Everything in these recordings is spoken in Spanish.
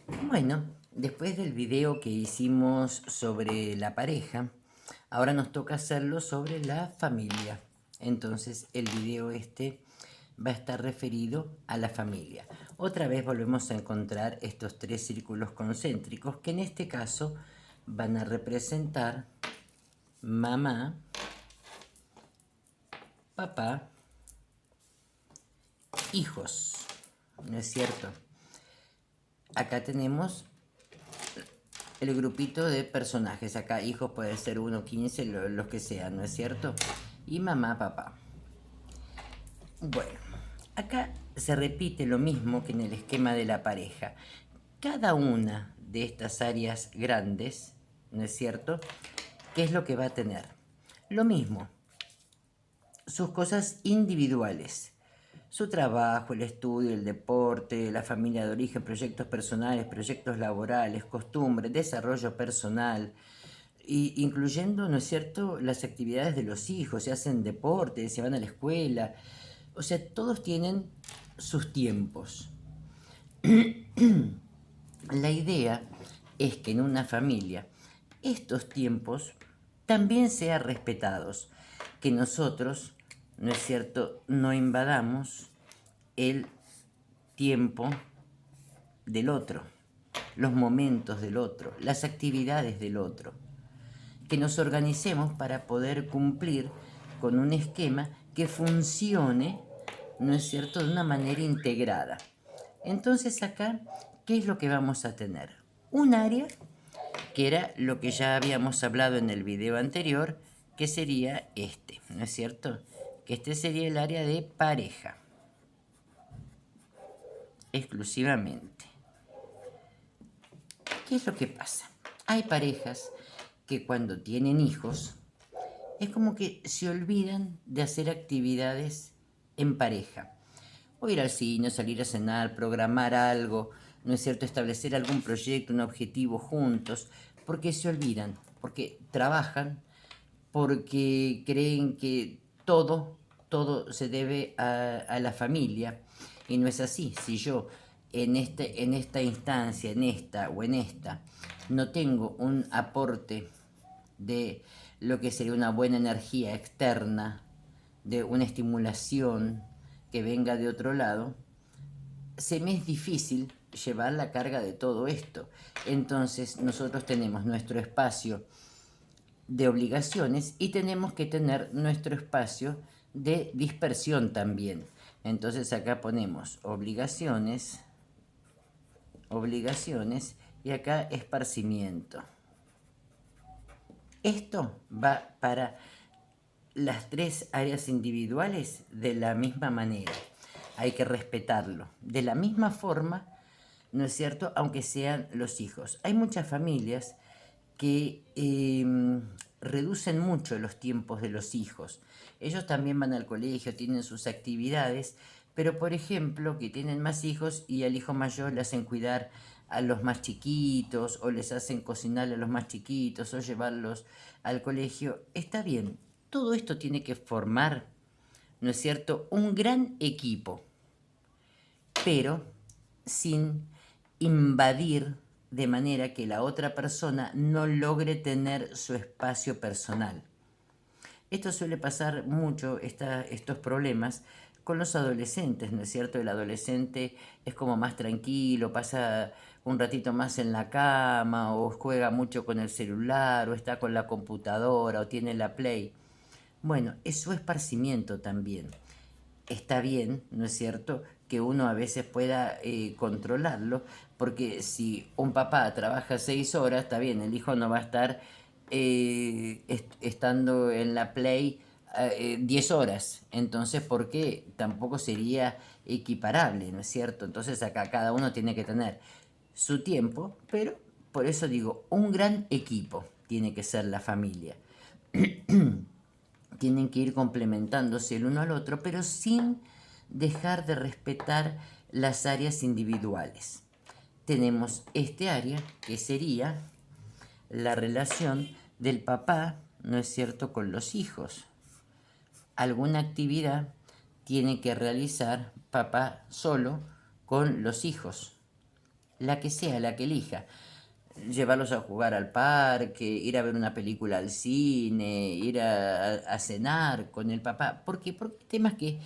Bueno, después del video que hicimos sobre la pareja, ahora nos toca hacerlo sobre la familia. Entonces el video este va a estar referido a la familia. Otra vez volvemos a encontrar estos tres círculos concéntricos que en este caso van a representar mamá, papá, hijos. ¿No es cierto? Acá tenemos el grupito de personajes. Acá hijos puede ser 1, 15, los que sean, ¿no es cierto? Y mamá, papá. Bueno, acá se repite lo mismo que en el esquema de la pareja. Cada una de estas áreas grandes, ¿no es cierto? ¿Qué es lo que va a tener? Lo mismo, sus cosas individuales. Su trabajo, el estudio, el deporte, la familia de origen, proyectos personales, proyectos laborales, costumbres, desarrollo personal, y incluyendo, ¿no es cierto?, las actividades de los hijos, se hacen deporte, se van a la escuela, o sea, todos tienen sus tiempos. La idea es que en una familia estos tiempos también sean respetados, que nosotros, ¿no es cierto?, no invadamos el tiempo del otro, los momentos del otro, las actividades del otro, que nos organicemos para poder cumplir con un esquema que funcione, ¿no es cierto?, de una manera integrada. Entonces acá, ¿qué es lo que vamos a tener? Un área que era lo que ya habíamos hablado en el video anterior, que sería este, ¿no es cierto? Que este sería el área de pareja, exclusivamente. ¿Qué es lo que pasa? Hay parejas que cuando tienen hijos, es como que se olvidan de hacer actividades en pareja. O ir al cine, salir a cenar, programar algo, ¿no es cierto? Establecer algún proyecto, un objetivo juntos, porque se olvidan, porque trabajan, porque creen que todo se debe a la familia, y no es así. Si yo en esta instancia, en esta o en esta, no tengo un aporte de lo que sería una buena energía externa, de una estimulación que venga de otro lado, se me es difícil llevar la carga de todo esto. Entonces nosotros tenemos nuestro espacio de obligaciones y tenemos que tener nuestro espacio de dispersión también. Entonces acá ponemos obligaciones y acá esparcimiento. Esto va para las tres áreas individuales de la misma manera. Hay que respetarlo. De la misma forma, ¿no es cierto?, aunque sean los hijos. Hay muchas familias que reducen mucho los tiempos de los hijos. Ellos también van al colegio, tienen sus actividades, pero por ejemplo, que tienen más hijos y al hijo mayor le hacen cuidar a los más chiquitos, o les hacen cocinar a los más chiquitos, o llevarlos al colegio. Está bien, todo esto tiene que formar, ¿no es cierto?, un gran equipo, pero sin invadir de manera que la otra persona no logre tener su espacio personal. Esto suele pasar mucho, estos problemas, con los adolescentes, ¿no es cierto? El adolescente es como más tranquilo, pasa un ratito más en la cama, o juega mucho con el celular, o está con la computadora, o tiene la Play. Bueno, es su esparcimiento también. Está bien, ¿no es cierto?, que uno a veces pueda controlarlo, porque si un papá trabaja 6 horas, está bien, el hijo no va a estar estando en la Play 10 horas, entonces, ¿por qué? Tampoco sería equiparable, ¿no es cierto? Entonces acá cada uno tiene que tener su tiempo, pero por eso digo, un gran equipo tiene que ser la familia. Tienen que ir complementándose el uno al otro, pero sin dejar de respetar las áreas individuales. Tenemos este área que sería la relación del papá, ¿no es cierto?, con los hijos. Alguna actividad tiene que realizar papá solo con los hijos. la que sea, la que elija. Llevarlos a jugar al parque, ir a ver una película al cine, ir a cenar con el papá. ¿Por qué? Porque hay temas que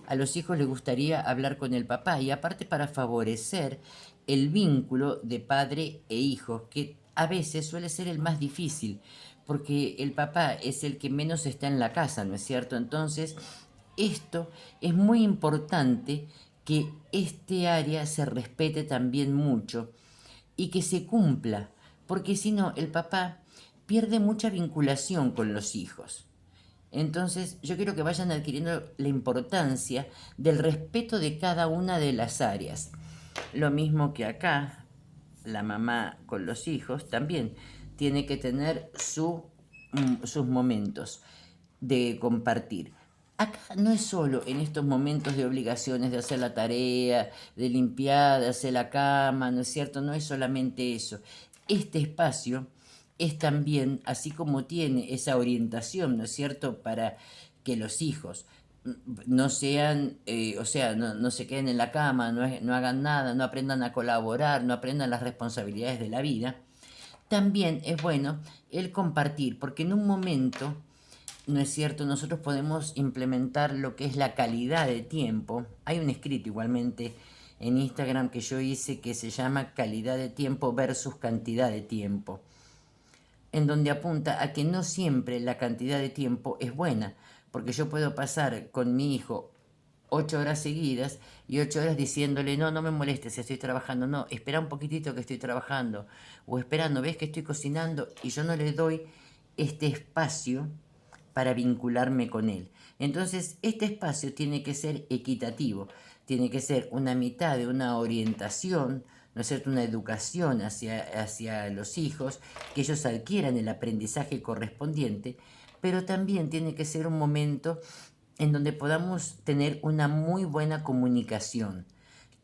a los hijos les gustaría hablar con el papá y aparte para favorecer el vínculo de padre e hijo, que a veces suele ser el más difícil, porque el papá es el que menos está en la casa, ¿no es cierto? Entonces, esto es muy importante que este área se respete también mucho y que se cumpla, porque si no, el papá pierde mucha vinculación con los hijos. Entonces, yo quiero que vayan adquiriendo la importancia del respeto de cada una de las áreas. Lo mismo que acá, la mamá con los hijos también tiene que tener sus momentos de compartir. Acá no es solo en estos momentos de obligaciones de hacer la tarea, de limpiar, de hacer la cama, ¿no es cierto? No es solamente eso. Este espacio es también, así como tiene esa orientación, ¿no es cierto?, para que los hijos no sean, o sea, no se queden en la cama, no hagan nada, no aprendan a colaborar, no aprendan las responsabilidades de la vida. También es bueno el compartir, porque en un momento, ¿no es cierto?, nosotros podemos implementar lo que es la calidad de tiempo. Hay un escrito igualmente en Instagram que yo hice que se llama calidad de tiempo versus cantidad de tiempo, en donde apunta a que no siempre la cantidad de tiempo es buena, porque yo puedo pasar con mi hijo 8 horas seguidas y 8 horas diciéndole, no, no me molestes, estoy trabajando, no, espera un poquitito que estoy trabajando, o espera, no ves que estoy cocinando, y yo no le doy este espacio para vincularme con él. Entonces, este espacio tiene que ser equitativo, tiene que ser una mitad de una orientación, ¿no es cierto?, una educación hacia los hijos, que ellos adquieran el aprendizaje correspondiente, pero también tiene que ser un momento en donde podamos tener una muy buena comunicación,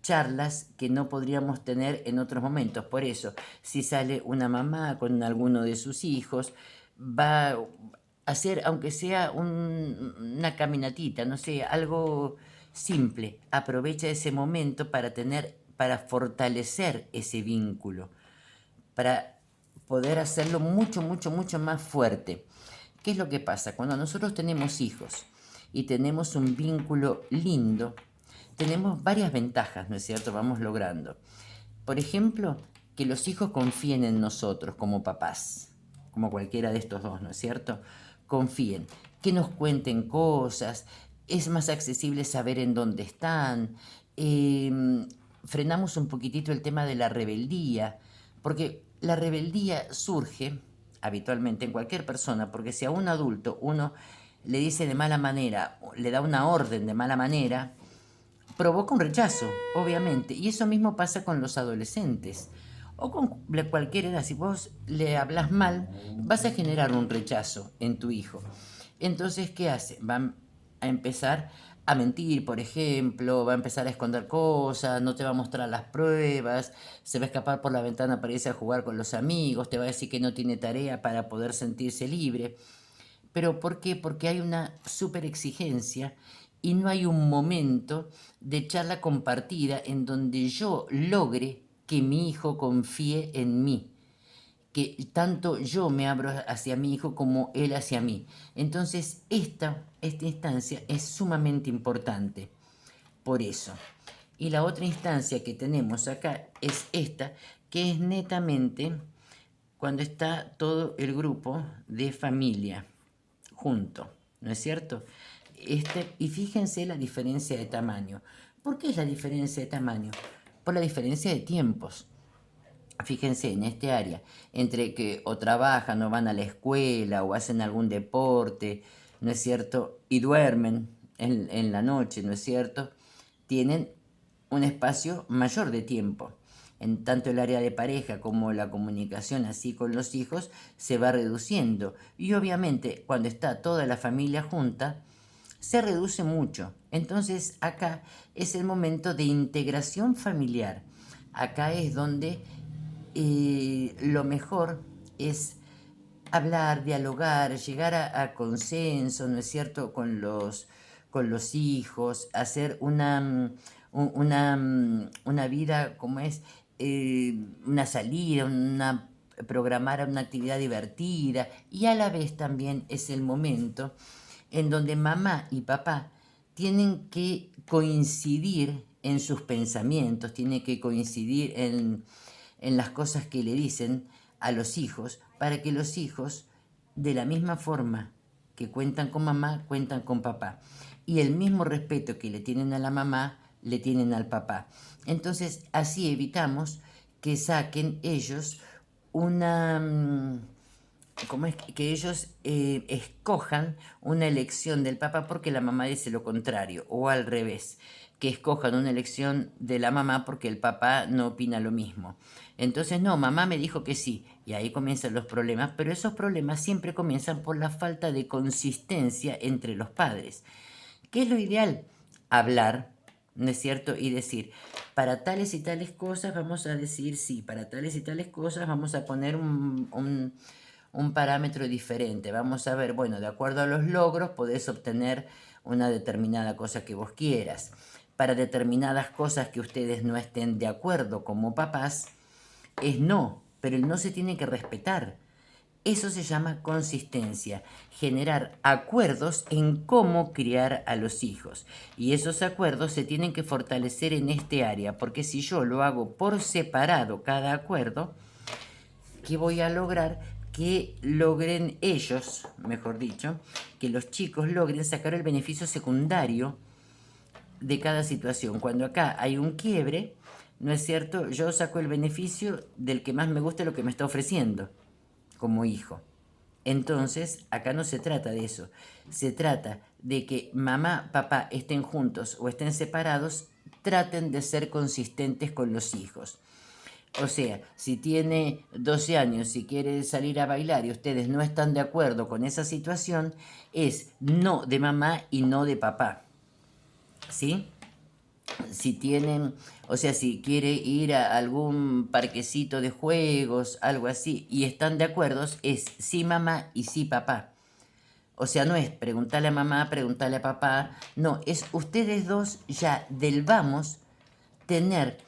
charlas que no podríamos tener en otros momentos. Por eso, si sale una mamá con alguno de sus hijos, va a hacer, aunque sea una caminatita, no sé, algo simple, aprovecha ese momento para fortalecer ese vínculo, para poder hacerlo mucho, mucho, mucho más fuerte. ¿Qué es lo que pasa? Cuando nosotros tenemos hijos y tenemos un vínculo lindo, tenemos varias ventajas, ¿no es cierto? Vamos logrando. Por ejemplo, que los hijos confíen en nosotros como papás, como cualquiera de estos dos, ¿no es cierto? Confíen, que nos cuenten cosas, es más accesible saber en dónde están, frenamos un poquitito el tema de la rebeldía, porque la rebeldía surge habitualmente en cualquier persona, porque si a un adulto uno le dice de mala manera, le da una orden de mala manera, provoca un rechazo, obviamente. Y eso mismo pasa con los adolescentes o con cualquier edad. Si vos le hablas mal, vas a generar un rechazo en tu hijo. Entonces, ¿qué hace? Van a empezar a mentir, por ejemplo, va a empezar a esconder cosas, no te va a mostrar las pruebas, se va a escapar por la ventana para irse a jugar con los amigos, te va a decir que no tiene tarea para poder sentirse libre. ¿Pero por qué? Porque hay una super exigencia y no hay un momento de charla compartida en donde yo logre que mi hijo confíe en mí, que tanto yo me abro hacia mi hijo como él hacia mí. Entonces, esta instancia es sumamente importante. Por eso. Y la otra instancia que tenemos acá es esta, que es netamente cuando está todo el grupo de familia junto, ¿no es cierto? Y fíjense la diferencia de tamaño. ¿Por qué es la diferencia de tamaño? Por la diferencia de tiempos. Fíjense en este área, entre que o trabajan o van a la escuela o hacen algún deporte, ¿no es cierto? Y duermen en la noche, ¿no es cierto? Tienen un espacio mayor de tiempo. En tanto el área de pareja como la comunicación así con los hijos se va reduciendo. Y obviamente cuando está toda la familia junta, se reduce mucho. Entonces acá es el momento de integración familiar. Acá es donde lo mejor es hablar, dialogar, llegar a consenso, ¿no es cierto?, con los hijos, hacer una vida como es una salida, programar una actividad divertida, y a la vez también es el momento en donde mamá y papá tienen que coincidir en sus pensamientos, tienen que coincidir en las cosas que le dicen a los hijos, para que los hijos, de la misma forma que cuentan con mamá, cuentan con papá. Y el mismo respeto que le tienen a la mamá, le tienen al papá. Entonces, así evitamos que saquen ellos una... ¿Cómo es que ellos escojan una elección del papá porque la mamá dice lo contrario? O al revés, que escojan una elección de la mamá porque el papá no opina lo mismo. Entonces, no, mamá me dijo que sí, y ahí comienzan los problemas, pero esos problemas siempre comienzan por la falta de consistencia entre los padres. ¿Qué es lo ideal? Hablar, ¿no es cierto? Y decir, para tales y tales cosas vamos a decir sí, para tales y tales cosas vamos a poner un parámetro diferente. Vamos a ver, bueno, de acuerdo a los logros podés obtener una determinada cosa que vos quieras. Para determinadas cosas que ustedes no estén de acuerdo como papás, es no, pero el no se tiene que respetar. Eso se llama consistencia, generar acuerdos en cómo criar a los hijos. Y esos acuerdos se tienen que fortalecer en este área, porque si yo lo hago por separado cada acuerdo, ¿qué voy a lograr? Que logren ellos, mejor dicho, que los chicos logren sacar el beneficio secundario de cada situación. Cuando acá hay un quiebre, ¿no es cierto? Yo saco el beneficio del que más me gusta lo que me está ofreciendo como hijo. Entonces, acá no se trata de eso. Se trata de que mamá, papá estén juntos o estén separados, traten de ser consistentes con los hijos. O sea, si tiene 12 años y quiere salir a bailar y ustedes no están de acuerdo con esa situación, es no de mamá y no de papá. ¿Sí? Si tienen, o sea, si quiere ir a algún parquecito de juegos, algo así, y están de acuerdo, es sí mamá y sí papá. O sea, no es preguntarle a mamá, preguntarle a papá, no, es ustedes dos ya del vamos tener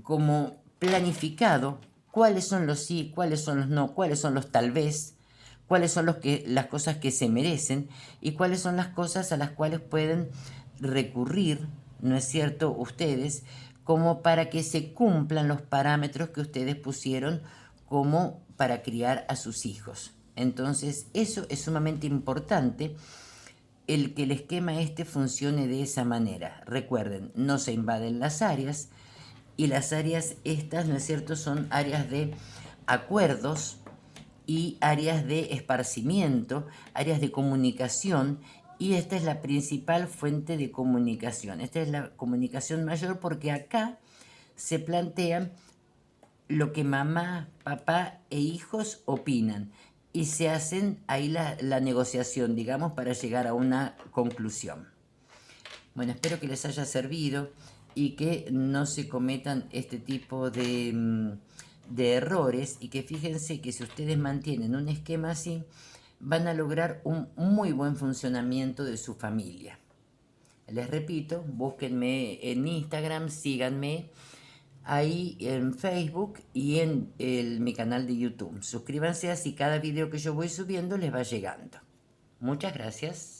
como planificado cuáles son los sí, cuáles son los no, cuáles son los tal vez, cuáles son las cosas que se merecen y cuáles son las cosas a las cuales pueden recurrir, ¿no es cierto?, ustedes, como para que se cumplan los parámetros que ustedes pusieron como para criar a sus hijos. Entonces, eso es sumamente importante, el que el esquema este funcione de esa manera. Recuerden, no se invaden las áreas, y las áreas estas, ¿no es cierto?, son áreas de acuerdos y áreas de esparcimiento, áreas de comunicación, y esta es la principal fuente de comunicación. Esta es la comunicación mayor porque acá se plantea lo que mamá, papá e hijos opinan y se hacen ahí la negociación, digamos, para llegar a una conclusión. Bueno, espero que les haya servido y que no se cometan este tipo de errores, y que fíjense que si ustedes mantienen un esquema así, van a lograr un muy buen funcionamiento de su familia. Les repito, búsquenme en Instagram, síganme ahí en Facebook y en mi canal de YouTube. Suscríbanse, así cada video que yo voy subiendo les va llegando. Muchas gracias.